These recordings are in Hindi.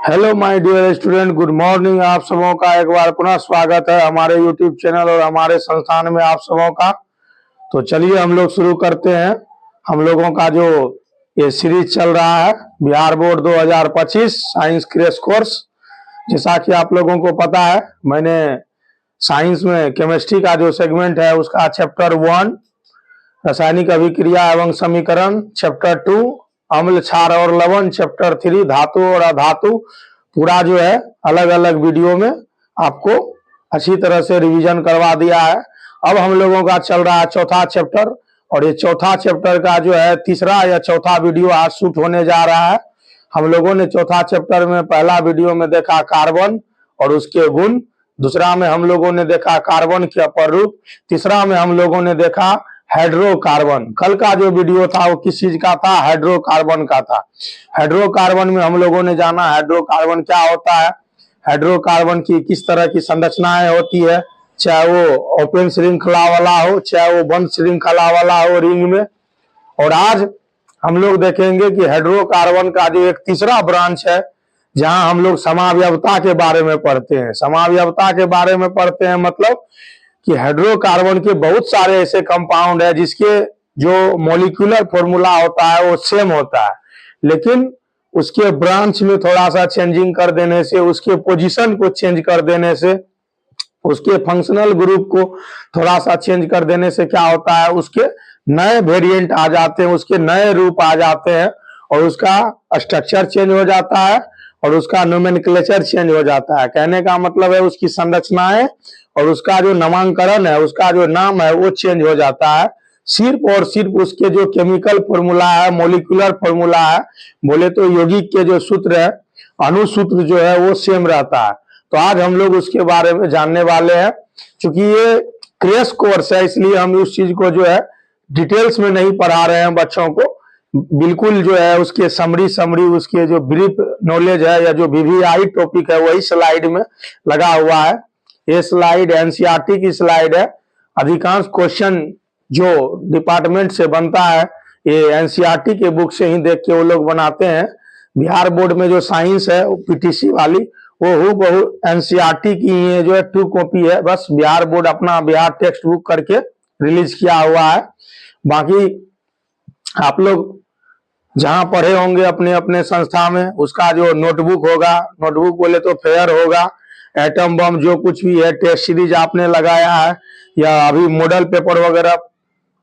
Hello my dear student, good morning. आप सबों का एक बार पुनः स्वागत है हमारे यूट्यूब चैनल और हमारे संस्थान में आप सबों का। तो चलिए हम लोग शुरू करते हैं। हम लोगों का जो ये सीरीज चल रहा है Bihar board 2025 science crash course. जैसा कि आप लोगों को पता है, मैंने साइंस में केमिस्ट्री का जो सेगमेंट है उसका चैप्टर 1 रासायनिक अभिक्रिया एवं समीकरण, चैप्टर 2 अम्ल क्षार और लवण, चैप्टर 3 धातु और अधातु, पूरा जो है अलग अलग वीडियो में आपको अच्छी तरह से रिवीजन करवा दिया है। अब हम लोगों का चल रहा है चौथा चैप्टर, और ये चौथा चैप्टर का जो है तीसरा या चौथा वीडियो आज शूट होने जा रहा है। हम लोगों ने चौथा चैप्टर में पहला वीडियो में देखा कार्बन और उसके गुण, दूसरा में हम लोगों ने देखा कार्बन के अपर रूप, तीसरा में हम लोगों ने देखा हाइड्रोकार्बन। कल का जो वीडियो था वो किस चीज का था? हाइड्रोकार्बन का था। हाइड्रोकार्बन में हम लोगों ने जाना हाइड्रोकार्बन क्या होता है, हाइड्रोकार्बन की किस तरह की संरचनाएं होती है, चाहे वो ओपन श्रृंखला वाला हो चाहे वो बंद श्रृंखला वाला हो रिंग में। और आज हम लोग देखेंगे कि हाइड्रोकार्बन का जो एक तीसरा ब्रांच है जहां हम लोग समावयवता के बारे में पढ़ते हैं। समावयवता के बारे में पढ़ते हैं मतलब कि हाइड्रोकार्बन के बहुत सारे ऐसे कंपाउंड है जिसके जो मॉलिक्यूलर फॉर्मूला होता है वो सेम होता है, लेकिन उसके ब्रांच में थोड़ा सा चेंजिंग कर देने से, उसके पोजीशन को चेंज कर देने से, उसके फंक्शनल ग्रुप को थोड़ा सा चेंज कर देने से क्या होता है, उसके नए वेरिएंट आ जाते हैं, उसके नए रूप आ जाते हैं और उसका स्ट्रक्चर चेंज हो जाता है और उसका नोमेनक्लेचर चेंज हो जाता है। कहने का मतलब है उसकी संरचनाएं और उसका जो नामांकरण है, उसका जो नाम है वो चेंज हो जाता है। सिर्फ और सिर्फ उसके जो केमिकल फॉर्मूला है, मॉलिक्यूलर फॉर्मूला है, बोले तो यौगिक के जो सूत्र है, अणुसूत्र जो है वो सेम रहता है। तो आज हम लोग उसके बारे में जानने वाले हैं। चूंकि ये क्रैश कोर्स है इसलिए हम उस चीज को जो है डिटेल्स में नहीं पढ़ा रहे हैं बच्चों को, बिल्कुल जो है उसके समरी उसके जो ब्रीफ नॉलेज है या जो वीवीआई टॉपिक है वही स्लाइड में लगा हुआ है। ये स्लाइड एनसीईआरटी की स्लाइड है। अधिकांश क्वेश्चन जो डिपार्टमेंट से बनता है ये एनसीईआरटी के बुक से ही देख के वो लोग बनाते हैं। बिहार बोर्ड में जो साइंस है पीटीसी वाली वो हूबहू एनसीईआरटी की ही जो है 2 कॉपी है, बस बिहार बोर्ड अपना बिहार टेक्स्ट बुक करके रिलीज किया हुआ है। बाकी आप लोग जहां पढ़े होंगे अपने अपने संस्था में उसका जो नोटबुक होगा, नोटबुक बोले तो फेयर होगा, एटम बम जो कुछ भी है, टेस्ट सीरीज आपने लगाया है या अभी मॉडल पेपर वगैरह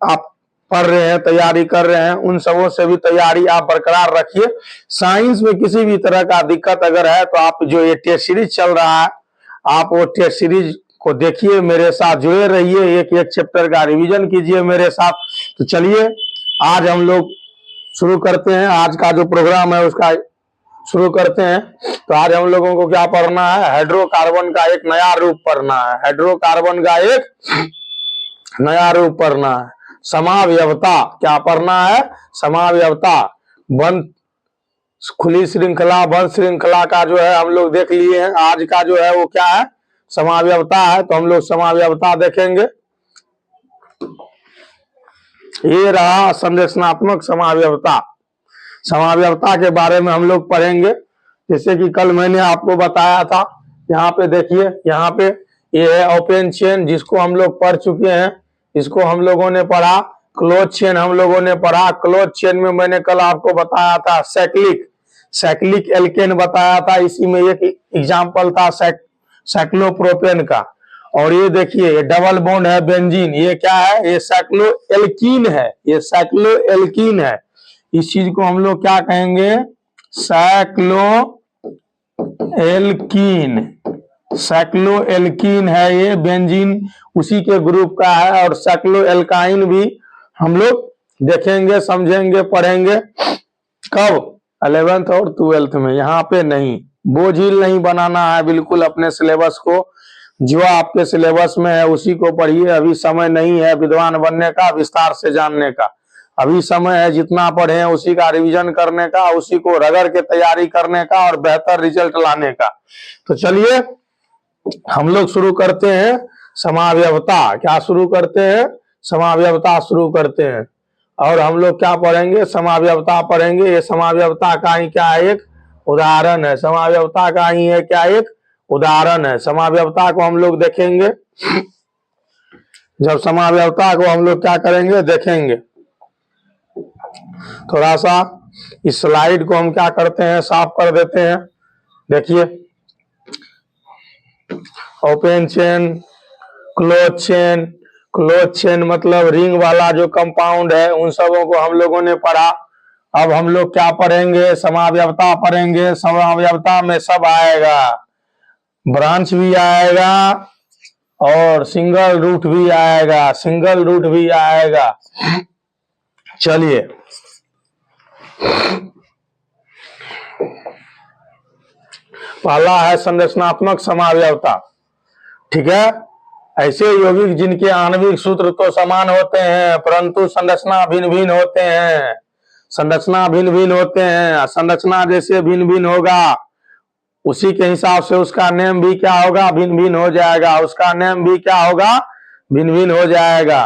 आप पढ़ रहे हैं, तैयारी कर रहे हैं, उन सबों से भी तैयारी आप बरकरार रखिए। साइंस में किसी भी तरह का दिक्कत अगर है तो आप जो ये टेस्ट सीरीज चल रहा है आप वो टेस्ट सीरीज को देखिए, मेरे साथ जुड़े रहिए, एक एक चैप्टर का रिवीजन कीजिए मेरे साथ। तो चलिए आज हम लोग शुरू करते हैं, आज का जो प्रोग्राम है उसका शुरू करते हैं। तो आज हम लोगों को क्या पढ़ना है? हाइड्रोकार्बन का एक नया रूप पढ़ना है। हाइड्रोकार्बन का एक नया रूप पढ़ना है। समावयवता क्या पढ़ना है? समावयवता। बंद खुली श्रृंखला बंद श्रृंखला का जो है हम लोग देख लिए हैं। आज का जो है वो क्या है? समावयवता है। तो हम लोग समावयवता देखेंगे। ये रहा संरचनात्मक समावयवता। समावयवता के बारे में हम लोग पढ़ेंगे। जैसे कि कल मैंने आपको बताया था, यहाँ पे देखिए, यहाँ पे ये है ओपन चेन जिसको हम लोग पढ़ चुके हैं, इसको हम लोगों ने पढ़ा। क्लोज चेन हम लोगों ने पढ़ा। क्लोज चेन में मैंने कल आपको बताया था साइक्लिक एल्केन बताया था, इसी में एक एग्जाम्पल था साइक्लोप्रोपेन का। और ये देखिए ये डबल बॉन्ड है बेंजीन, ये क्या है? ये साइक्लो एल्कीन है, ये साइक्लो एल्कीन है। इस चीज को हम लोग क्या कहेंगे? Cyclo alkene. साइक्लो एल्कीन है ये, बेंजीन उसी के ग्रुप का है। और साइक्लो एल्काइन भी हम लोग देखेंगे, समझेंगे, पढ़ेंगे। कब? 11th और 12th में। यहाँ पे नहीं, बोझिल नहीं बनाना है बिल्कुल अपने सिलेबस को। जो आपके सिलेबस में है उसी को पढ़िए। अभी समय नहीं है विद्वान बनने का, विस्तार से जानने का। अभी समय है जितना पढ़े उसी का रिवीजन करने का, उसी को रगड़ के तैयारी करने का और बेहतर रिजल्ट लाने का। तो चलिए हम लोग शुरू करते हैं समावयवता। क्या शुरू करते हैं? समावयवता शुरू करते हैं। और हम लोग क्या पढ़ेंगे? समावयवता पढ़ेंगे। ये समावयवता का ही क्या है? एक उदाहरण है। समाव्यवता का ही है क्या, एक उदाहरण है। समाव्यवता को हम लोग देखेंगे, जब समाव्यवता को हम लोग क्या करेंगे, देखेंगे। थोड़ा सा इस स्लाइड को हम क्या करते हैं, साफ कर देते हैं। देखिए, open chain, close chain. Close chain मतलब रिंग वाला जो कंपाउंड है, उन सबों को हम लोगों ने पढ़ा। अब हम लोग क्या पढ़ेंगे, समाव्यवता पढ़ेंगे। समाव्यवता में सब आएगा, ब्रांच भी आएगा और सिंगल रूट भी आएगा, सिंगल रूट भी आएगा। चलिए, पहला है संरचनात्मक समाव्यवता। ठीक है, ऐसे यौगिक जिनके आणविक सूत्र तो समान होते हैं परंतु संरचना भिन्न भिन्न होते हैं। संरचना भिन्न भिन्न होते हैं, संरचना जैसे भिन्न भिन्न होगा उसी के हिसाब से उसका नेम भी क्या होगा, भिन्न भिन्न हो जाएगा। उसका नेम भी क्या होगा, भिन्न भिन्न हो जाएगा।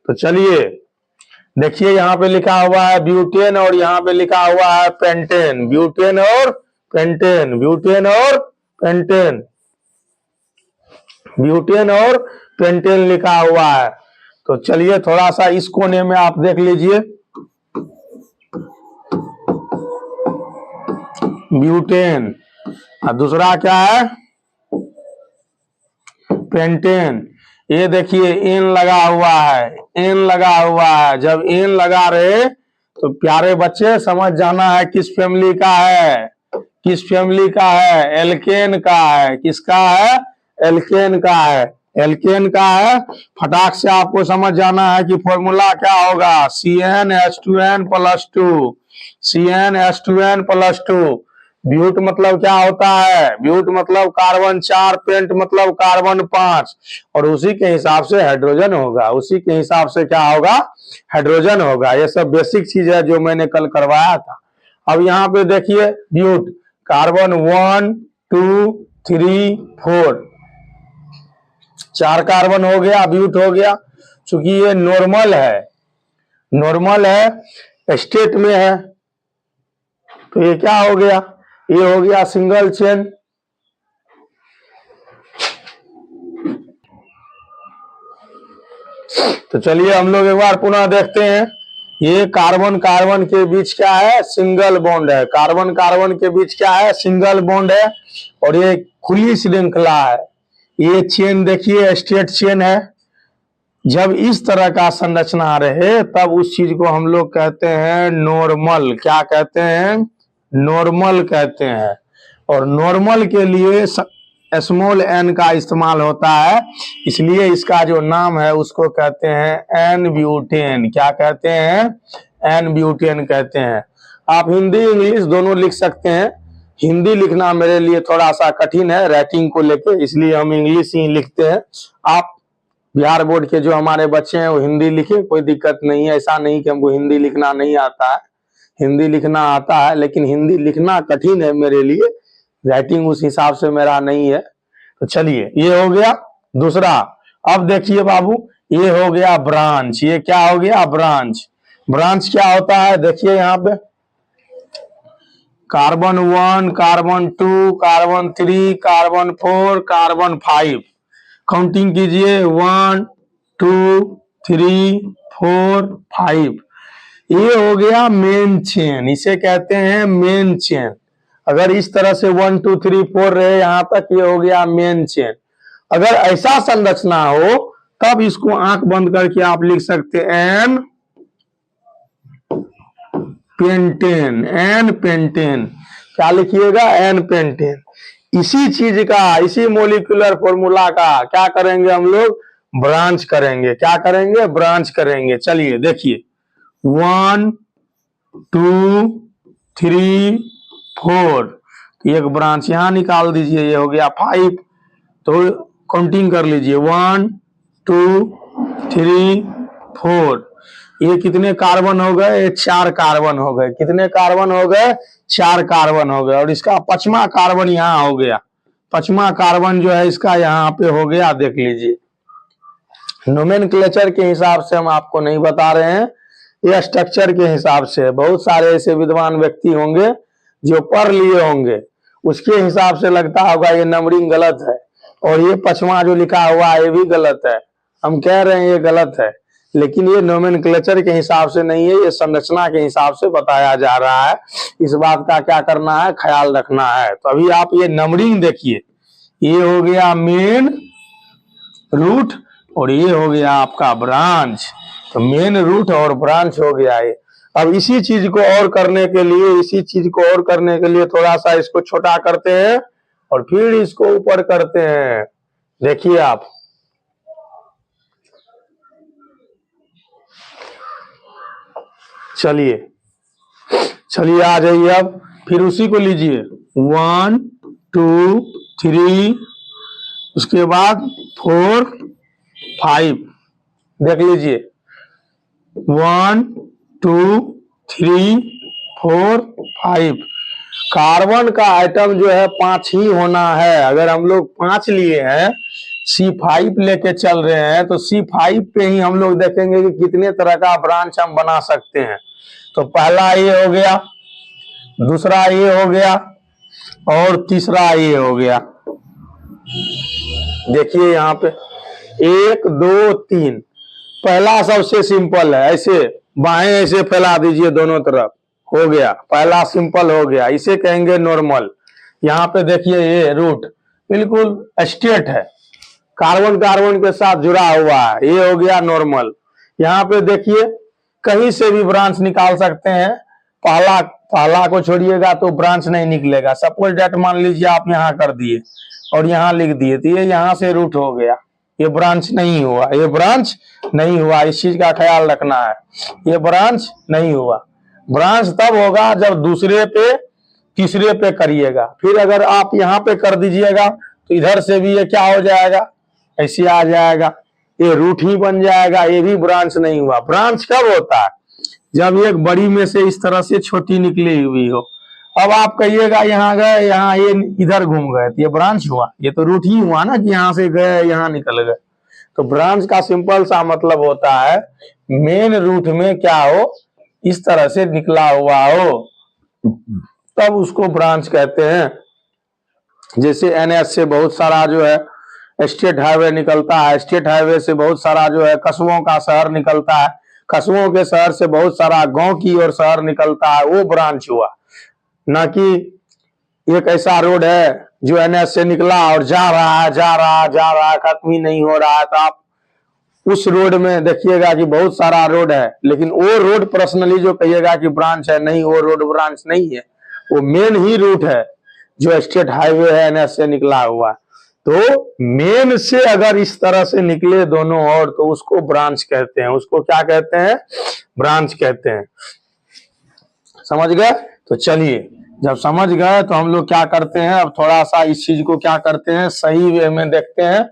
तो चलिए देखिए, यहाँ पे लिखा हुआ है ब्यूटेन और यहाँ पे लिखा हुआ है पेंटेन। ब्यूटेन और पेंटेन, ब्यूटेन और पेंटेन, ब्यूटेन और पेंटेन लिखा हुआ है। तो चलिए थोड़ा सा इस कोने में आप देख लीजिए, ब्यूटेन और दूसरा क्या है, पेंटेन। ये देखिए एन लगा हुआ है, एन लगा हुआ है। जब एन लगा रहे तो प्यारे बच्चे समझ जाना है किस फैमिली का है, किस फैमिली का है, एल्केन का है। किसका है, एल्केन का है, एल्केन का है। फटाक से आपको समझ जाना है कि फॉर्मूला क्या होगा, CnH2n+2, CnH2n+2। ब्यूट मतलब क्या होता है, ब्यूट मतलब कार्बन 4, पेंट मतलब कार्बन 5 और उसी के हिसाब से हाइड्रोजन होगा, उसी के हिसाब से क्या होगा, हाइड्रोजन होगा। ये सब बेसिक चीज है जो मैंने कल करवाया था। अब यहाँ पे देखिए ब्यूट, कार्बन 1 2 3 4, 4 कार्बन हो गया, ब्यूट हो गया। चूंकि ये नॉर्मल है, नॉर्मल है, स्टेट में है, तो ये क्या हो गया, ये हो गया सिंगल चेन। तो चलिए हम लोग एक बार पुनः देखते हैं। ये कार्बन कार्बन के बीच क्या है, सिंगल बॉन्ड है। कार्बन कार्बन के बीच क्या है, सिंगल बॉन्ड है और ये खुली श्रृंखला है। ये चेन देखिए स्ट्रेट चेन है। जब इस तरह का संरचना रहे तब उस चीज को हम लोग कहते हैं नॉर्मल। क्या कहते हैं, नॉर्मल कहते हैं। और नॉर्मल के लिए स्मॉल एन का इस्तेमाल होता है, इसलिए इसका जो नाम है उसको कहते हैं एन ब्यूटेन। क्या कहते हैं, एन ब्यूटेन कहते हैं। आप हिंदी इंग्लिश दोनों लिख सकते हैं। हिंदी लिखना मेरे लिए थोड़ा सा कठिन है राइटिंग को लेके, इसलिए हम इंग्लिश ही लिखते हैं। आप बिहार बोर्ड के जो हमारे बच्चे हैं वो हिंदी लिखे, कोई दिक्कत नहीं है। ऐसा नहीं कि हमको हिंदी लिखना नहीं आता है, हिंदी लिखना आता है, लेकिन हिंदी लिखना कठिन है मेरे लिए, राइटिंग उस हिसाब से मेरा नहीं है। तो चलिए ये हो गया दूसरा। अब देखिए बाबू, ये हो गया ब्रांच। ये क्या हो गया, ब्रांच। ब्रांच क्या होता है, देखिए यहाँ पे carbon 1, carbon 2, carbon 3, carbon 4, carbon 5। Counting कीजिए 1 2 3 4 5। ये हो गया मेन चेन, इसे कहते हैं मेन चेन। अगर इस तरह से 1 2 3 4 रहे यहां तक, ये हो गया मेन चेन। अगर ऐसा संरचना हो तब इसको आंख बंद करके आप लिख सकते हैं एन पेंटेन, एन पेंटेन। क्या लिखिएगा, एन पेंटेन। इसी चीज का, इसी मोलिकुलर फॉर्मूला का क्या करेंगे हम लोग, ब्रांच करेंगे। क्या करेंगे, ब्रांच करेंगे। चलिए देखिए 1 2 3 4, एक ब्रांच यहां निकाल दीजिए, ये हो गया 5। तो काउंटिंग कर लीजिए 1 2 3 4। ये कितने कार्बन हो गए, 4 कार्बन हो गए। कितने कार्बन हो गए, 4 कार्बन हो गए। और इसका 5वां कार्बन यहाँ हो गया, 5वां कार्बन जो है इसका यहाँ पे हो गया, देख लीजिए। नोमेनक्लेचर के हिसाब से हम आपको नहीं बता रहे हैं, यह स्ट्रक्चर के हिसाब से। बहुत सारे ऐसे विद्वान व्यक्ति होंगे जो पढ़ लिए होंगे उसके हिसाब से लगता होगा ये नंबरिंग गलत है, और ये 5वां जो लिखा हुआ है ये भी गलत है। हम कह रहे हैं ये गलत है, लेकिन ये नोमेनक्लेचर के हिसाब से नहीं है, ये संरचना के हिसाब से बताया जा रहा है। इस बात का क्या करना है, ख्याल रखना है। तो अभी आप ये नंबरिंग देखिए, ये हो गया मेन रूट और ये हो गया आपका ब्रांच। तो मेन रूट और ब्रांच हो गया ये। अब इसी चीज को और करने के लिए थोड़ा सा इसको छोटा करते हैं और फिर इसको ऊपर करते हैं। देखिए आप, चलिए आ जाइए। अब फिर उसी को लीजिए 1 2 3, उसके बाद 4 5, देख लीजिए 1 2 3 4 5। कार्बन का आइटम जो है 5 ही होना है। अगर हम लोग 5 लिए हैं, C5 लेके चल रहे हैं, तो C5 पे ही हम लोग देखेंगे कि कितने तरह का ब्रांच हम बना सकते हैं। तो पहला ये हो गया, दूसरा ये हो गया और तीसरा ये हो गया। देखिए यहाँ पे 1 2 3। पहला सबसे सिंपल है, ऐसे बाएं ऐसे फैला दीजिए दोनों तरफ, हो गया पहला सिंपल हो गया, इसे कहेंगे नॉर्मल। यहाँ पे देखिए ये रूट बिल्कुल स्ट्रेट है, कार्बन कार्बन के साथ जुड़ा हुआ है, ये हो गया नॉर्मल। यहाँ पे देखिए कहीं से भी ब्रांच निकाल सकते हैं। पहला को छोड़िएगा तो ब्रांच नहीं निकलेगा। सपोज डेट मान लीजिए आप यहाँ कर दिए और यहाँ लिख दिए, तो ये यहाँ से रूट हो गया, ये ब्रांच नहीं हुआ, ये ब्रांच नहीं हुआ। इस चीज का ख्याल रखना है, ये ब्रांच नहीं हुआ। ब्रांच तब होगा जब दूसरे पे तीसरे पे करिएगा। फिर अगर आप यहाँ पे कर दीजिएगा तो इधर से भी ये क्या हो जाएगा, ऐसे आ जाएगा, ये रूट ही बन जाएगा, ये भी ब्रांच नहीं हुआ। ब्रांच कब होता है, जब एक बड़ी में से इस तरह से छोटी निकली हुई हो। अब आप कहिएगा यहाँ गए, यहाँ ये इधर घूम गए, तो ये ब्रांच हुआ, ये तो रूट ही हुआ ना कि यहाँ से गए यहाँ निकल गए। तो ब्रांच का सिंपल सा मतलब होता है मेन रूट में क्या हो, इस तरह से निकला हुआ हो, तब उसको ब्रांच कहते हैं। जैसे NH से बहुत सारा जो है स्टेट हाईवे निकलता है, स्टेट हाईवे से बहुत सारा जो है कस्बों का शहर निकलता है, कस्बों के शहर से बहुत सारा गांव की और शहर निकलता है, वो ब्रांच हुआ। ना कि एक ऐसा रोड है जो NH से निकला और जा रहा है खत्म ही नहीं हो रहा है। तो आप उस रोड में देखिएगा कि बहुत सारा रोड है, लेकिन वो रोड पर्सनली जो कहिएगा कि ब्रांच है, नहीं, वो रोड ब्रांच नहीं है, वो मेन ही रूट है जो स्टेट हाईवे है NH से निकला हुआ। तो मेन से अगर इस तरह से निकले दोनों और, तो उसको ब्रांच कहते हैं। उसको क्या कहते हैं, ब्रांच कहते हैं। समझ गए? तो चलिए, जब समझ गए तो हम लोग क्या करते हैं, अब थोड़ा सा इस चीज को क्या करते हैं, सही वे में देखते हैं।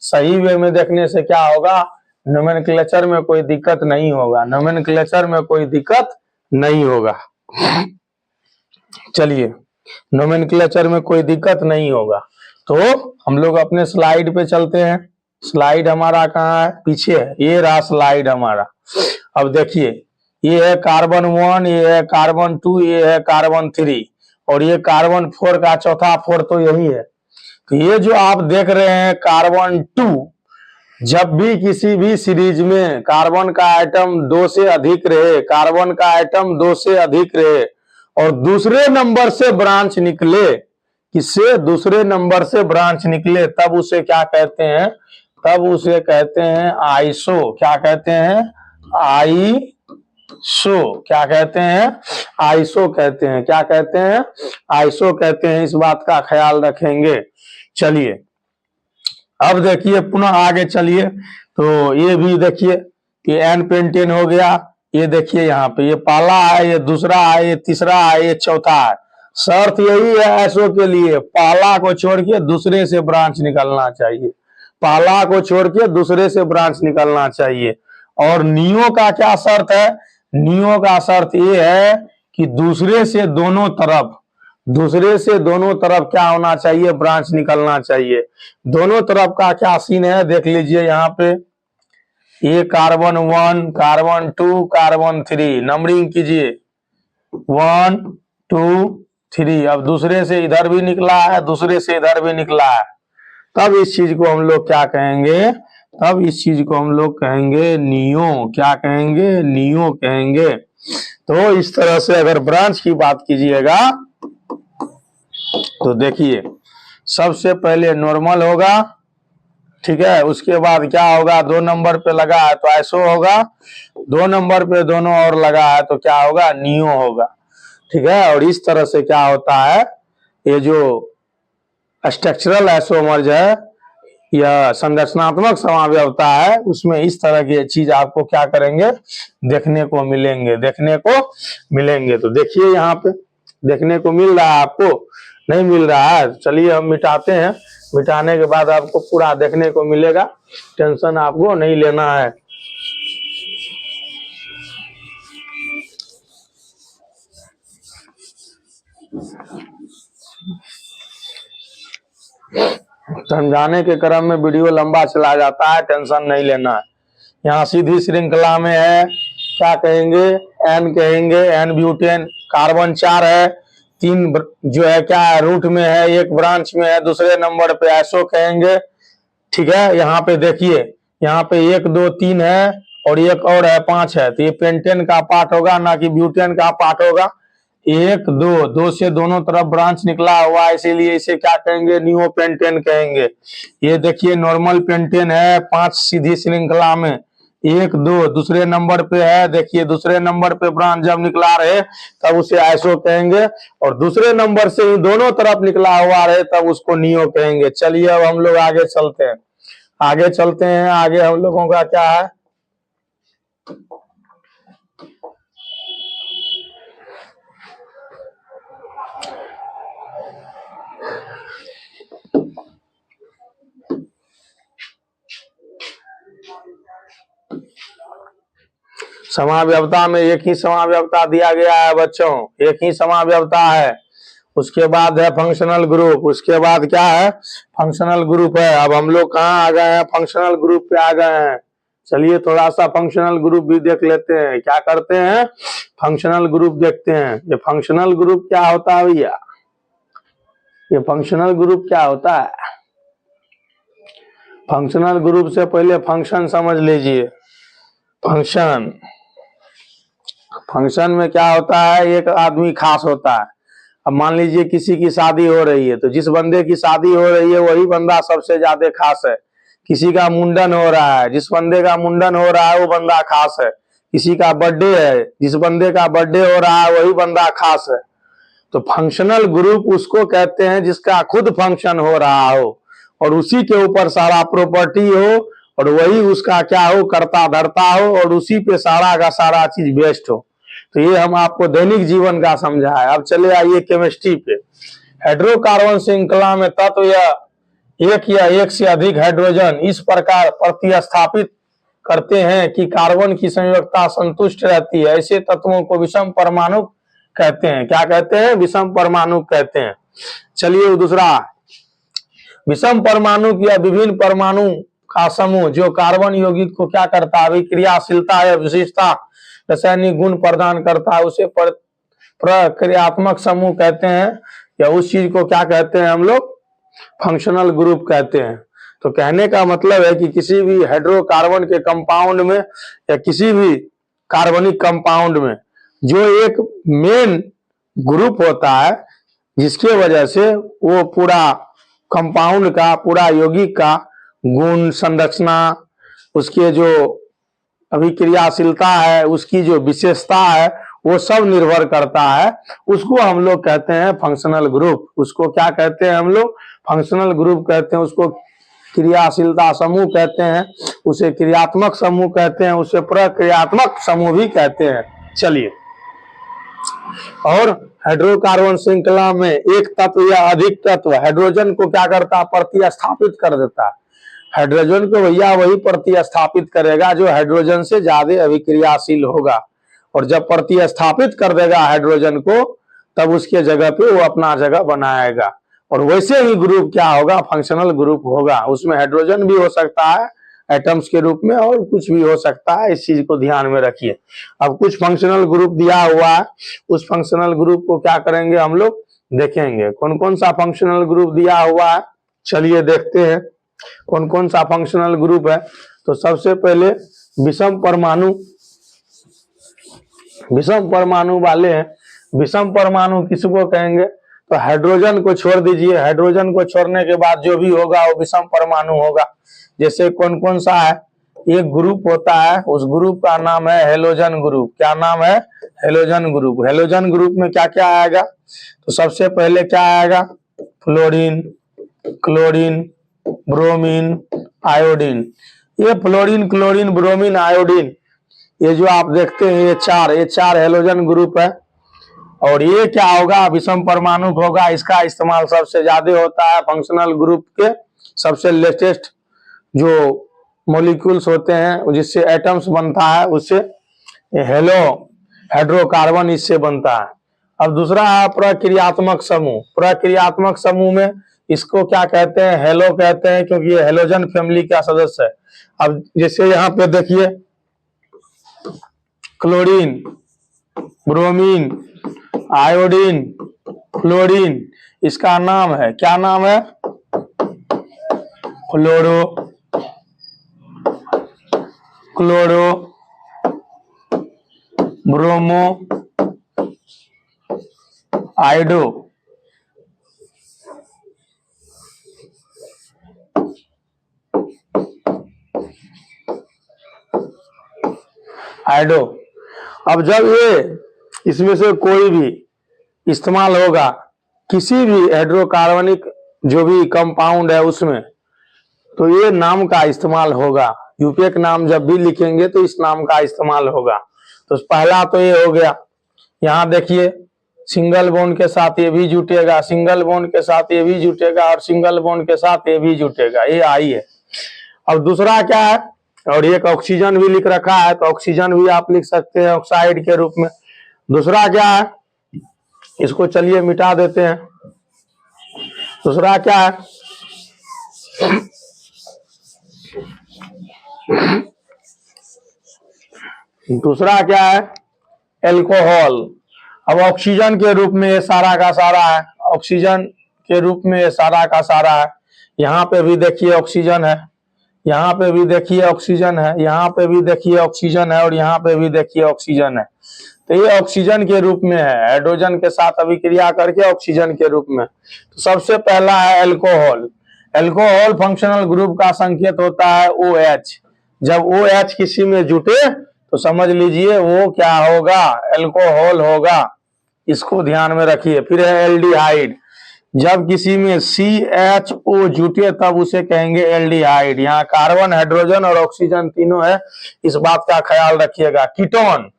सही वे में देखने से क्या होगा, नोमेनक्लेचर में कोई दिक्कत नहीं होगा, नोमेनक्लेचर में कोई दिक्कत नहीं होगा। चलिए, नोमेनक्लेचर में कोई दिक्कत नहीं होगा। तो हम लोग अपने स्लाइड पे चलते हैं। स्लाइड हमारा कहाँ है, पीछे है, ये रहा स्लाइड हमारा। अब देखिए, ये है कार्बन 1, ये है कार्बन 2, ये है कार्बन 3 और ये कार्बन 4 का चौथा 4 तो यही है। तो ये जो आप देख रहे हैं कार्बन 2, जब भी किसी भी सीरीज में कार्बन का आइटम 2 से अधिक रहे, कार्बन का आइटम 2 से अधिक रहे और दूसरे नंबर से ब्रांच निकले, किससे, दूसरे नंबर से ब्रांच निकले, तब उसे क्या कहते हैं, तब उसे कहते हैं आइसो। क्या कहते हैं, आइसो। क्या कहते हैं, आइसो कहते हैं। क्या कहते हैं, आइसो कहते हैं। इस बात का ख्याल रखेंगे। चलिए, अब देखिए पुनः आगे चलिए। तो ये भी देखिए, ये एन पेंटेन हो गया, ये देखिए यहाँ पे ये पहला है, ये दूसरा है, ये तीसरा है, ये चौथा है। शर्त यही है ऐसो के लिए, पहला को छोड़ के दूसरे से ब्रांच निकलना चाहिए, पहला को छोड़ के दूसरे से ब्रांच निकलना चाहिए। और नियो का क्या शर्त है, नियो का शर्त ये है कि दूसरे से दोनों तरफ क्या होना चाहिए, ब्रांच निकलना चाहिए। दोनों तरफ का क्या सीन है देख लीजिए यहाँ पे, ये कार्बन 1, कार्बन 2, कार्बन 3, नंबरिंग कीजिए 1 2 3, अब दूसरे से इधर भी निकला है, दूसरे से इधर भी निकला है, तब इस चीज को हम लोग क्या कहेंगे, तब इस चीज को हम लोग कहेंगे नियो। क्या कहेंगे, नियो कहेंगे। तो इस तरह से अगर ब्रांच की बात कीजिएगा तो देखिए, सबसे पहले नॉर्मल होगा, ठीक है, उसके बाद क्या होगा, 2 नंबर पे लगा है तो आइसो होगा, 2 नंबर पे दोनों और लगा है तो क्या होगा, नियो होगा, ठीक है। और इस तरह से क्या होता है, ये जो स्ट्रक्चरल आइसोमर्स है या संरचनात्मक समावयवता है, उसमें इस तरह की चीज आपको क्या करेंगे, देखने को मिलेंगे, देखने को मिलेंगे। तो देखिए यहाँ पे देखने को मिल रहा है, आपको नहीं मिल रहा है, चलिए हम मिटाते हैं, मिटाने के बाद आपको पूरा देखने को मिलेगा, टेंशन आपको नहीं लेना है। समझाने के क्रम में वीडियो लंबा चला जाता है, टेंशन नहीं लेना है। यहाँ सीधी श्रृंखला में है, क्या कहेंगे, एन कहेंगे, एन ब्यूटेन, कार्बन 4 है, 3 जो है क्या है रूट में है, 1 ब्रांच में है, दूसरे नंबर पे आइसो कहेंगे, ठीक है। यहाँ पे देखिए, यहाँ पे 1 2 3 है और एक और है 5 है, तो ये पेंटेन का पार्ट होगा, ना कि ब्यूटेन का पार्ट होगा। 1 2 2 से दोनों तरफ ब्रांच निकला हुआ है, इसीलिए इसे क्या कहेंगे, नियो पेंटेन कहेंगे। ये देखिए नॉर्मल पेंटेन है, 5 सीधी श्रृंखला में, 1 2 दूसरे नंबर पे है, देखिए दूसरे नंबर पे ब्रांच जब निकला रहे तब उसे आइसो कहेंगे, और दूसरे नंबर से ही दोनों तरफ निकला हुआ रहे तब उसको नियो कहेंगे। चलिए अब हम लोग आगे चलते हैं, आगे चलते हैं, आगे हम लोगों का क्या है, समावयवता में एक ही समावयवता दिया गया है बच्चों, एक ही समावयवता है। उसके बाद है फंक्शनल ग्रुप, उसके बाद क्या है, फंक्शनल ग्रुप है। अब हम लोग कहाँ आ गए हैं, फंक्शनल ग्रुप पे आ गए हैं। चलिए थोड़ा सा फंक्शनल ग्रुप भी देख लेते हैं, क्या करते हैं, फंक्शनल ग्रुप देखते हैं। ये फंक्शनल ग्रुप क्या होता है भैया, ये फंक्शनल ग्रुप क्या होता है, फंक्शनल ग्रुप से पहले फंक्शन समझ लीजिए। फंक्शन, फंक्शन में क्या होता है, एक आदमी खास होता है। अब मान लीजिए किसी की शादी हो रही है, तो जिस बंदे की शादी हो रही है वही बंदा सबसे ज्यादा खास है। किसी का मुंडन हो रहा है, जिस बंदे का मुंडन हो रहा है वो बंदा खास है। किसी का बर्थडे है, जिस बंदे का बर्थडे हो रहा है वही बंदा खास है। तो फंक्शनल ग्रुप उसको कहते हैं जिसका खुद फंक्शन हो रहा हो और उसी के ऊपर सारा प्रॉपर्टी हो और वही उसका क्या हो, करता धरता हो और उसी पे सारा का सारा चीज बेस्ड हो। तो ये हम आपको दैनिक जीवन का समझा है। अब चले आइए केमिस्ट्री पे। हाइड्रोकार्बन श्रृंखला में तत्व या एक से अधिक हाइड्रोजन इस प्रकार प्रतिस्थापित करते हैं कि कार्बन की संयोजकता संतुष्ट रहती है, ऐसे तत्वों को विषम परमाणु कहते हैं। क्या कहते हैं, विषम परमाणु कहते हैं। चलिए दूसरा, विषम परमाणु या विभिन्न परमाणु का समूह जो कार्बन यौगिक को क्या करता है, अभिक्रियाशीलता या विशेषता रासायनिक गुण प्रदान करता है, उसे प्रक्रियात्मक समूह कहते हैं, या उस चीज को क्या कहते हैं हम लोग, फंक्शनल ग्रुप कहते हैं। तो कहने का मतलब है कि किसी भी हाइड्रोकार्बन के कंपाउंड में या किसी भी कार्बनिक कंपाउंड में जो एक मेन ग्रुप होता है जिसके वजह से वो पूरा कंपाउंड का, पूरा यौगिक का गुण, संरचना, उसके जो अभिक्रियाशीलता है, उसकी जो विशेषता है, वो सब निर्भर करता है, उसको हम लोग कहते हैं फंक्शनल ग्रुप। उसको क्या कहते हैं हम लोग, फंक्शनल ग्रुप कहते हैं। उसको क्रियाशीलता समूह कहते हैं, उसे क्रियात्मक समूह कहते हैं, उसे प्रक्रियात्मक समूह भी कहते हैं। चलिए, और हाइड्रोकार्बन श्रृंखला में एक तत्व या अधिक तत्व हाइड्रोजन को क्या करता है, प्रतिस्थापित कर देता है। हाइड्रोजन को भैया वही प्रतिस्थापित करेगा जो हाइड्रोजन से ज्यादा अभिक्रियाशील होगा, और जब प्रतिस्थापित कर देगा हाइड्रोजन को तब उसके जगह पे वो अपना जगह बनाएगा, और वैसे ही ग्रुप क्या होगा, फंक्शनल ग्रुप होगा। उसमें हाइड्रोजन भी हो सकता है एटम्स के रूप में और कुछ भी हो सकता है, इस चीज को ध्यान में रखिए। अब कुछ फंक्शनल ग्रुप दिया हुआ है, उस फंक्शनल ग्रुप को क्या करेंगे हम लोग, देखेंगे कौन कौन सा फंक्शनल ग्रुप दिया हुआ है। चलिए देखते हैं कौन कौन सा फंक्शनल ग्रुप है। तो सबसे पहले विषम परमाणु वाले हैं। विषम परमाणु किसको कहेंगे? तो हाइड्रोजन को छोड़ दीजिए, हाइड्रोजन को छोड़ने के बाद जो भी होगा वो विषम परमाणु होगा। जैसे कौन कौन सा है, एक ग्रुप होता है, उस ग्रुप का नाम है हेलोजन ग्रुप। क्या नाम है? Halogen group. हेलोजन ग्रुप में क्या क्या आएगा? तो सबसे पहले क्या आएगा? Fluorine, chlorine, bromine, iodine. ये फ्लोरीन, क्लोरीन, ब्रोमीन, आयोडीन, ये जो आप देखते हैं ये चार हेलोजन ग्रुप है। और ये क्या होगा? विषम परमाणु होगा। इसका इस्तेमाल सबसे ज्यादा होता है फंक्शनल ग्रुप के सबसे लेटेस्ट जो मॉलिक्यूल्स होते हैं जिससे एटम्स बनता है, उससे हाइड्रोकार्बन इससे बनता है। अब दूसरा है प्रक्रियात्मक समूह। प्रक्रियात्मक समूह में इसको क्या कहते हैं? हेलो कहते हैं, क्योंकि ये हेलोजन फैमिली का सदस्य है। अब जैसे यहाँ पे देखिए क्लोरीन, ब्रोमीन, आयोडीन, फ्लोरीन, इसका नाम है, क्या नाम है? Chloro, bromo, iodo. अब जब ये इसमें से कोई भी इस्तेमाल होगा किसी भी हाइड्रोकार्बनिक जो भी कंपाउंड है उसमें, तो ये नाम का इस्तेमाल होगा। यूपीए का नाम जब भी लिखेंगे तो इस नाम का इस्तेमाल होगा। तो पहला तो ये हो गया। यहाँ देखिए सिंगल बॉन्ड के साथ ये भी जुटेगा, सिंगल बॉन्ड के साथ ये भी जुटेगा और सिंगल बॉन्ड के साथ ये भी जुटेगा, ये आई है। अब दूसरा क्या है? और एक ऑक्सीजन भी लिख रखा है, तो ऑक्सीजन भी आप लिख सकते हैं ऑक्साइड के रूप में। दूसरा क्या है? इसको चलिए मिटा देते हैं। दूसरा क्या है? दूसरा क्या है? एल्कोहल। अब ऑक्सीजन के रूप में ये सारा का सारा है, ऑक्सीजन के रूप में ये सारा का सारा है। यहाँ पे भी देखिए ऑक्सीजन है, यहाँ पे भी देखिए ऑक्सीजन है, यहाँ पे भी देखिए ऑक्सीजन है और यहाँ पे भी देखिए ऑक्सीजन है। तो ये ऑक्सीजन के रूप में है, हाइड्रोजन के साथ अभिक्रिया करके ऑक्सीजन के रूप में। तो सबसे पहला है एल्कोहल। एल्कोहल फंक्शनल ग्रुप का संकेत होता है OH। जब OH किसी में जुटे तो समझ लीजिए वो क्या होगा? एल्कोहल होगा। इसको ध्यान में रखिए। फिर है एल्डिहाइड। जब किसी में CHO जुटे तब उसे कहेंगे एल्डिहाइड। यहाँ कार्बन, हाइड्रोजन और ऑक्सीजन तीनों है, इस बात का ख्याल रखिएगा। कीटोन,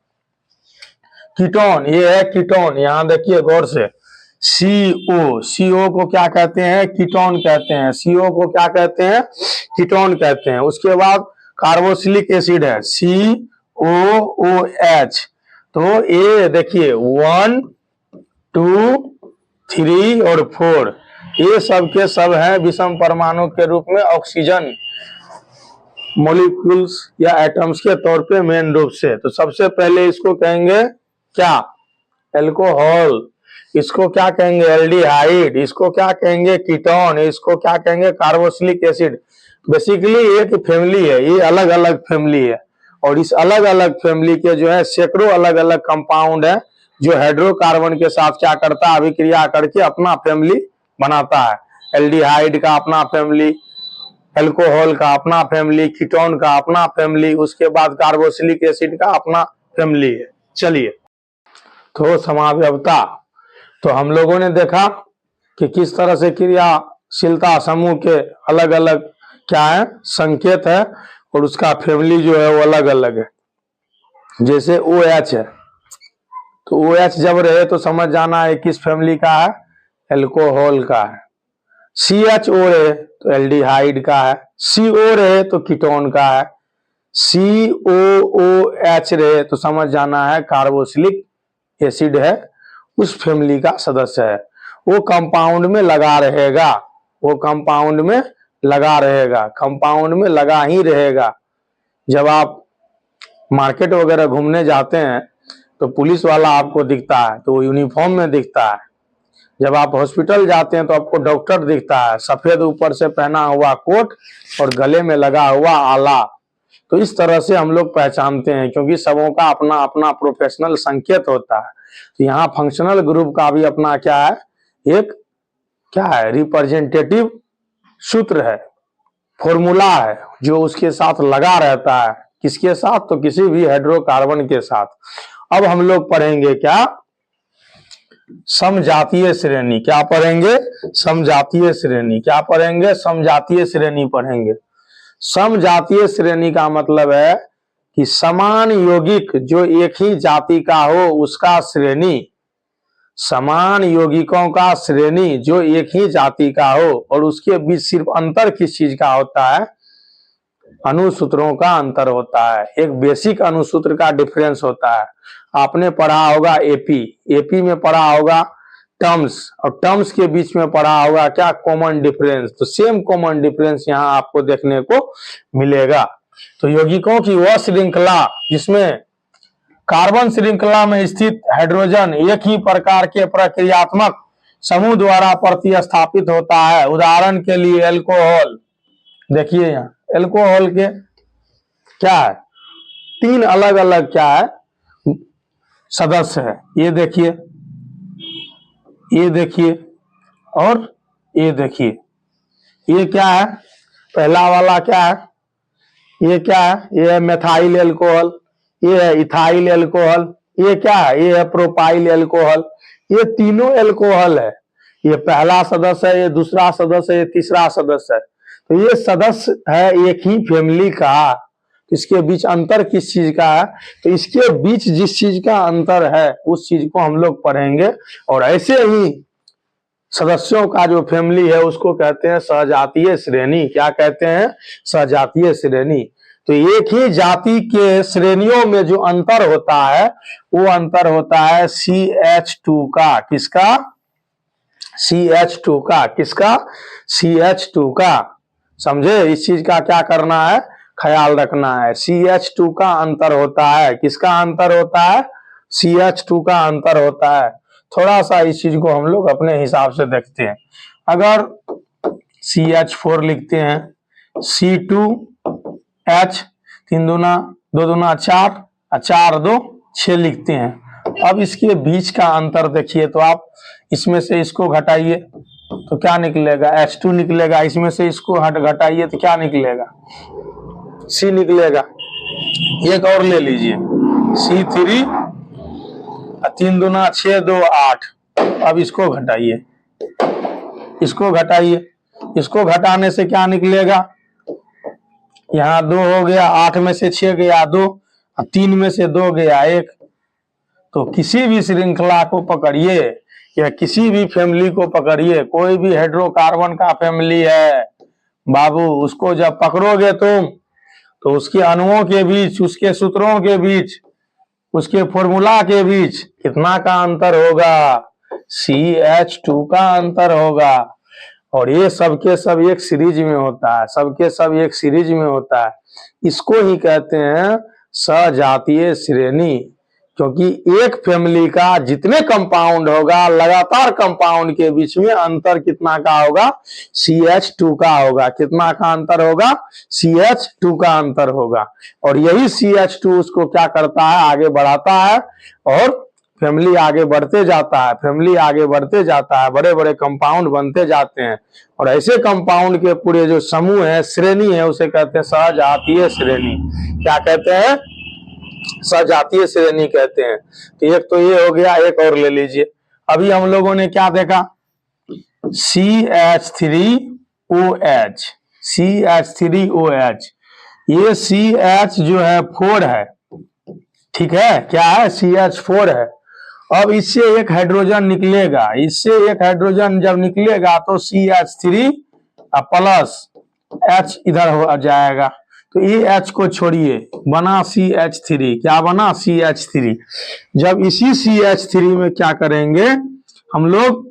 कीटोन ये है कीटोन। यहाँ देखिए गौर से, CO को क्या कहते हैं? कीटोन कहते हैं। CO को क्या कहते हैं? कीटोन कहते हैं। उसके बाद कार्बोक्सिलिक एसिड है COOH। तो ये देखिए 1, 2, 3 और 4 ये सब के सब है विषम परमाणु के रूप में ऑक्सीजन मॉलिक्यूल्स या एटम्स के तौर पे मेन रूप से। तो सबसे पहले इसको कहेंगे क्या? एल्कोहल। इसको क्या कहेंगे? एल्डिहाइड। इसको क्या कहेंगे? कीटोन। इसको क्या कहेंगे? Carboxylic acid. बेसिकली एक फैमिली है, ये अलग अलग फैमिली है। और इस अलग अलग फैमिली के जो है सैकड़ों अलग अलग कंपाउंड है जो हाइड्रोकार्बन के साथ क्या करता है? अभिक्रिया करके अपना फैमिली बनाता है। एल्डिहाइड का अपना फैमिली, एल्कोहल का अपना फैमिली, कीटोन का अपना फैमिली, उसके बाद कार्बोक्सिलिक एसिड का अपना फैमिली है। चलिए तो समावयवता। तो हम लोगों ने देखा कि किस तरह से क्रियाशीलता समूह के अलग अलग क्या है? संकेत है और उसका फैमिली जो है वो अलग अलग है। जैसे OH है, तो OH जब रहे तो समझ जाना है किस फैमिली का है? एल्कोहल का है। CHO रहे तो एल्डिहाइड का है। CO रहे तो कीटोन का है। COOH रहे तो समझ जाना है कार्बोक्सिलिक एसिड है, उस फैमिली का सदस्य है। वो कंपाउंड में लगा रहेगा, वो कंपाउंड में लगा रहेगा, कंपाउंड में लगा ही रहेगा। जब आप मार्केट वगैरह घूमने जाते हैं तो पुलिस वाला आपको दिखता है तो वो यूनिफॉर्म में दिखता है। जब आप हॉस्पिटल जाते हैं तो आपको डॉक्टर दिखता है, सफेद ऊपर से पहना हुआ कोट और गले में लगा हुआ आला। तो इस तरह से हम लोग पहचानते हैं, क्योंकि सबों का अपना अपना प्रोफेशनल संकेत होता है। तो यहाँ फंक्शनल ग्रुप का भी अपना क्या है, एक क्या है, रिप्रेजेंटेटिव सूत्र है, फॉर्मूला है, जो उसके साथ लगा रहता है। किसके साथ? तो किसी भी हाइड्रोकार्बन के साथ। अब हम लोग पढ़ेंगे क्या, समजातीय श्रेणी। क्या पढ़ेंगे? समजातीय श्रेणी। क्या पढ़ेंगे? समजातीय श्रेणी पढ़ेंगे। समजातीय श्रेणी का मतलब है कि समान यौगिक जो एक ही जाति का हो उसका श्रेणी, समान यौगिकों का श्रेणी जो एक ही जाति का हो, और उसके बीच सिर्फ अंतर किस चीज का होता है? अनुसूत्रों का अंतर होता है। एक बेसिक अनुसूत्र का डिफरेंस होता है। आपने पढ़ा होगा एपी, एपी में पढ़ा होगा टर्म्स, और टर्म्स के बीच में पढ़ा होगा क्या? Common difference. तो सेम कॉमन डिफरेंस यहाँ आपको देखने को मिलेगा। तो यौगिकों की वह श्रृंखला जिसमें कार्बन श्रृंखला में स्थित हाइड्रोजन एक ही प्रकार के प्रक्रियात्मक समूह द्वारा प्रतिस्थापित होता है। उदाहरण के लिए एल्कोहल। देखिए यहाँ एल्कोहल के क्या है, 3 अलग अलग क्या है सदस्य है। ये देखिए, ये देखिए, और ये देखिए। ये क्या है? पहला वाला क्या है? ये क्या है? ये है मेथाइल एल्कोहल, ये है इथाइल एल्कोहल, ये क्या है? ये है प्रोपाइल एल्कोहल। ये तीनों एल्कोहल है। ये पहला सदस्य है, ये दूसरा सदस्य है, ये तीसरा सदस्य है। तो ये सदस्य है एक ही फैमिली का। इसके बीच अंतर किस चीज का है? तो इसके बीच जिस चीज का अंतर है उस चीज को हम लोग पढ़ेंगे। और ऐसे ही सदस्यों का जो फैमिली है उसको कहते हैं सजातीय श्रेणी। क्या कहते हैं? सजातीय श्रेणी। तो एक ही जाति के श्रेणियों में जो अंतर होता है वो अंतर होता है CH2 का। किसका? CH2 का। किसका? CH2 का। समझे? इस चीज का क्या करना है, ख्याल रखना है। CH2 का अंतर होता है। किसका अंतर होता है? CH2 का अंतर होता है। थोड़ा सा इस चीज को हम लोग अपने हिसाब से देखते हैं। अगर CH4 लिखते हैं, C2H, 3 दूना 2 दूना 4, 4 2 6 लिखते हैं। अब इसके बीच का अंतर देखिए, तो आप इसमें से इसको घटाइए तो क्या निकलेगा? H2 निकलेगा। इसमें से इसको घटाइए तो क्या निकलेगा? C निकलेगा। एक और ले लीजिए, C3, 3 दूना 6 2 8। अब इसको घटाइए, इसको घटाइए। इसको घटाने से क्या निकलेगा? यहाँ 2 हो गया, 8 में से 6 गया 2, 3 में से 2 गया 1। तो किसी भी श्रृंखला को पकड़िए या किसी भी फैमिली को पकड़िए, कोई भी हाइड्रोकार्बन का फैमिली है बाबू, उसको जब पकड़ोगे तुम तो उसके अणुओं के बीच, उसके सूत्रों के बीच, उसके फॉर्मूला के बीच कितना का अंतर होगा? CH2 का अंतर होगा। और ये सबके सब एक सीरीज में होता है, सबके सब एक सीरीज में होता है। इसको ही कहते हैं सजातीय श्रेणी, क्योंकि एक फैमिली का जितने कंपाउंड होगा, लगातार कंपाउंड के बीच में अंतर कितना का होगा? CH2 का होगा। कितना का अंतर होगा? CH2 का अंतर होगा। और यही CH2 उसको क्या करता है? आगे बढ़ाता है, और फैमिली आगे बढ़ते जाता है, फैमिली आगे बढ़ते जाता है, बड़े बड़े कंपाउंड बनते जाते हैं। और ऐसे कंपाउंड के पूरे जो समूह है, श्रेणी है, उसे कहते हैं सजातीय श्रेणी। क्या कहते हैं? सजातीय श्रेणी कहते हैं। तो एक तो ये हो गया, एक और ले लीजिए। अभी हम लोगों ने क्या देखा? CH3OH, CH3OH। ये CH जो है 4 है, ठीक है? क्या है? CH4 है। अब इससे एक हाइड्रोजन निकलेगा, इससे एक हाइड्रोजन जब निकलेगा तो CH3 प्लस H इधर हो जाएगा। तो ये H को छोड़िए, बना CH3। क्या बना? CH3। जब इसी CH3 में क्या करेंगे हम लोग?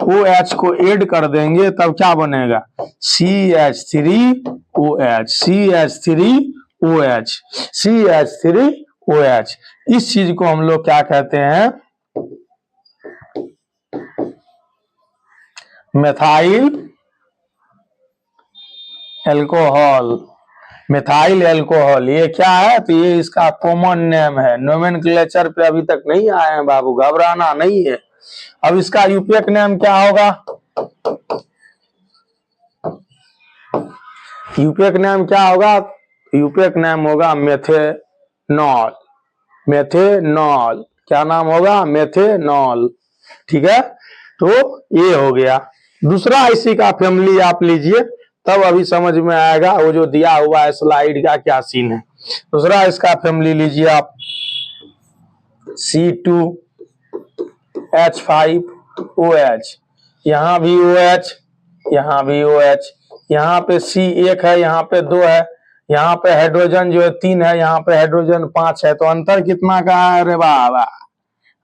OH को ऐड कर देंगे, तब क्या बनेगा? CH3OH, CH3OH, CH3OH। इस चीज को हम लोग क्या कहते हैं? मेथाइल एल्कोहल, मिथाइल एल्कोहल, ये क्या है? तो ये इसका कॉमन नेम है, नोमेनक्लेचर पे अभी तक नहीं आए हैं बाबू, घबराना नहीं है। अब इसका यूपीएक नेम क्या होगा? यूपीएक नेम क्या होगा? यूपीएक नेम होगा मेथेनॉल। मेथेनॉल क्या नाम होगा? मेथेनॉल। ठीक है, तो ये हो गया। दूसरा इसी का फैमिली आप लीजिए, तब अभी समझ में आएगा वो जो दिया हुआ है स्लाइड का क्या सीन है। दूसरा इसका फैमिली लीजिए आप, C2H5OH, यहाँ भी OH, यहाँ भी OH, यहाँ पे C1 है, यहाँ पे 2 है, यहाँ पे हाइड्रोजन जो है 3 है, यहाँ पे हाइड्रोजन 5 है। तो अंतर कितना का है रे बाबा?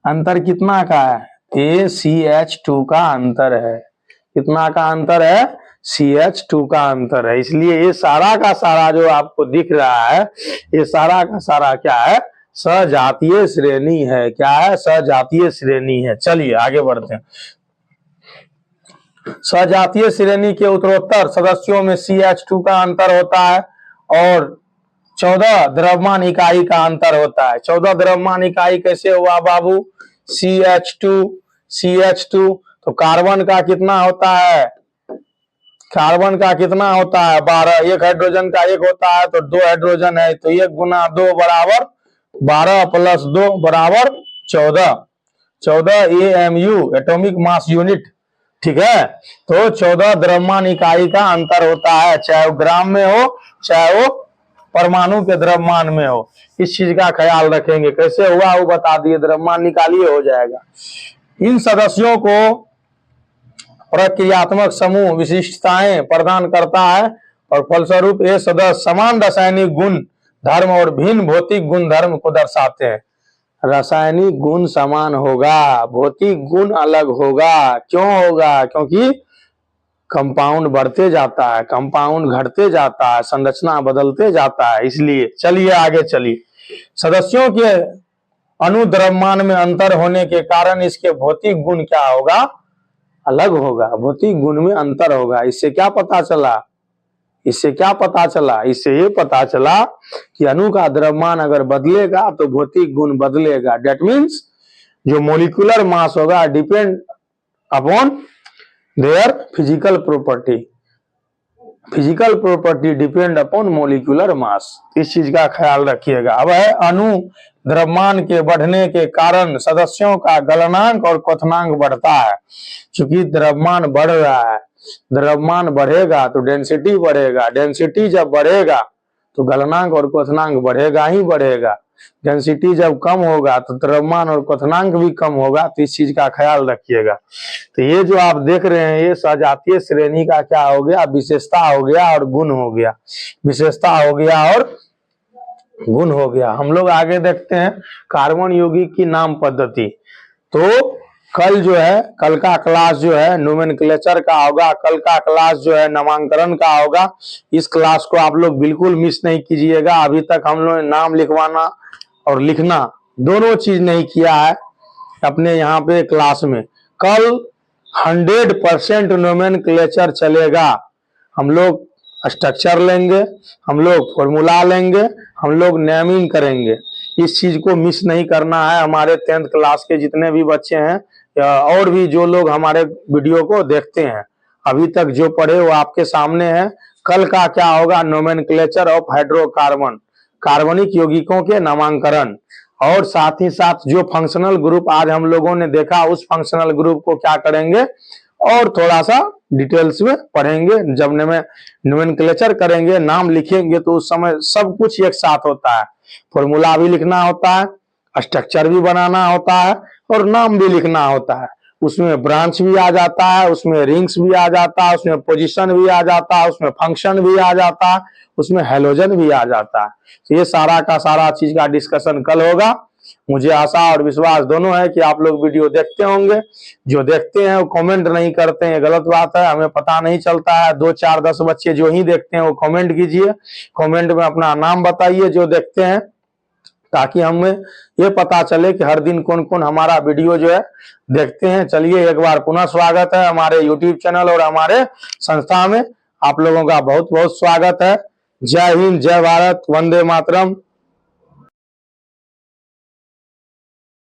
अंतर कितना का है? ये CH2 का अंतर है। कितना का अंतर है? CH2 का अंतर है। इसलिए ये सारा का सारा जो आपको दिख रहा है, ये सारा का सारा क्या है? सजातीय श्रेणी है। क्या है? सजातीय श्रेणी है। चलिए आगे बढ़ते हैं। सजातीय श्रेणी के उत्तरोत्तर सदस्यों में CH2 का अंतर होता है और 14 द्रव्यमान इकाई का अंतर होता है। 14 द्रव्यमान इकाई कैसे हुआ बाबू? CH2 तो कार्बन का कितना होता है? कार्बन का कितना होता है? 12। एक हाइड्रोजन का 1 होता है, तो 2 हाइड्रोजन है, तो 1 गुना 2 बराबर 12 प्लस 2 बराबर 14। 14 AMU एटॉमिक मास यूनिट। ठीक है, तो 14 द्रव्यमान इकाई का अंतर होता है, चाहे वो ग्राम में हो चाहे वो परमाणु के द्रव्यमान में हो। इस चीज का ख्याल रखेंगे। कैसे हुआ वो बता दिए, द्रव्यमान निकालिए हो जाएगा। इन सदस्यों को प्रक्रियात्मक समूह विशिष्टताएं प्रदान करता है और फलस्वरूप ये सदस्य समान रासायनिक गुण धर्म और भिन्न भौतिक गुण धर्म को दर्शाते हैं। रासायनिक गुण समान होगा, भौतिक गुण अलग होगा। क्यों होगा? क्योंकि कंपाउंड बढ़ते जाता है, कंपाउंड घटते जाता है, संरचना बदलते जाता है, इसलिए। चलिए आगे चलिए। सदस्यों के अनुद्रव्यमान में अंतर होने के कारण इसके भौतिक गुण क्या होगा? अलग होगा, भौतिक गुण में अंतर होगा। इससे क्या पता चला? इससे क्या पता चला? इससे ये पता चला कि अणु का द्रव्यमान अगर बदलेगा तो भौतिक गुण बदलेगा। डेट मीन्स जो मोलिकुलर मास होगा depend upon their physical property. Physical property depend upon molecular mass. इस चीज का ख्याल रखिएगा। अब है अणु द्रव्यमान के बढ़ने के कारण सदस्यों का गलनांक और क्वथनांक बढ़ता है। चूंकि द्रव्यमान बढ़ रहा है, द्रव्यमान बढ़ेगा तो डेंसिटी बढ़ेगा, डेंसिटी जब बढ़ेगा तो गलनांक और क्वथनांक बढ़ेगा ही बढ़ेगा। डेंसिटी जब कम होगा तो द्रव्यमान और क्वथनांक भी कम होगा। तो इस चीज का ख्याल रखिएगा। तो ये जो आप देख रहे हैं ये सजातीय श्रेणी का क्या हो गया? विशेषता हो गया और गुण हो गया। विशेषता हो गया और गुण हो गया। हम लोग आगे देखते हैं कार्बन यौगिक की नाम पद्धति। तो कल जो है, कल का क्लास जो है नोमेनक्लेचर का होगा, कल का क्लास जो है नामांकन का होगा। इस क्लास को आप लोग बिल्कुल मिस नहीं कीजिएगा। अभी तक हम लोग नाम लिखवाना और लिखना दोनों चीज नहीं किया है अपने यहाँ पे क्लास में। कल 100% नोमेनक्लेचर चलेगा। हम लोग स्ट्रक्चर लेंगे, हम लोग फॉर्मूला लेंगे, हम लोग नेमिंग करेंगे। इस चीज को मिस नहीं करना है। हमारे 10th क्लास के जितने भी बच्चे हैं और भी जो लोग हमारे वीडियो को देखते हैं, अभी तक जो पढ़े वो आपके सामने है। कल का क्या होगा? नोमेनक्लेचर ऑफ हाइड्रोकार्बन, कार्बनिक यौगिकों के नामांकन, और साथ ही साथ जो फंक्शनल ग्रुप आज हम लोगों ने देखा उस फंक्शनल ग्रुप को क्या करेंगे और थोड़ा सा डिटेल्स में पढ़ेंगे। जब नोमेनक्लेचर करेंगे, नाम लिखेंगे, तो उस समय सब कुछ एक साथ होता है। फॉर्मूला भी लिखना होता है, स्ट्रक्चर भी बनाना होता है और नाम भी लिखना होता है। उसमें ब्रांच भी आ जाता है, उसमें रिंग्स भी आ जाता है, उसमें पोजीशन भी आ जाता है, उसमें फंक्शन भी आ जाता है, उसमें हेलोजन भी आ जाता है। तो ये सारा का सारा चीज का डिस्कशन कल होगा। मुझे आशा और विश्वास दोनों है कि आप लोग वीडियो देखते होंगे। जो देखते हैं वो कमेंट नहीं करते हैं, गलत बात है, हमें पता नहीं चलता है। 2 4 10 बच्चे जो ही देखते हैं वो कमेंट कीजिए, कमेंट में अपना नाम बताइए जो देखते हैं। ताकि हमें ये पता चले कि हर दिन कौन कौन हमारा वीडियो जो है देखते हैं। चलिए एक बार पुनः स्वागत है हमारे यूट्यूब चैनल और हमारे संस्था में। आप लोगों का बहुत बहुत स्वागत है। जय हिंद, जय भारत, वंदे मातरम।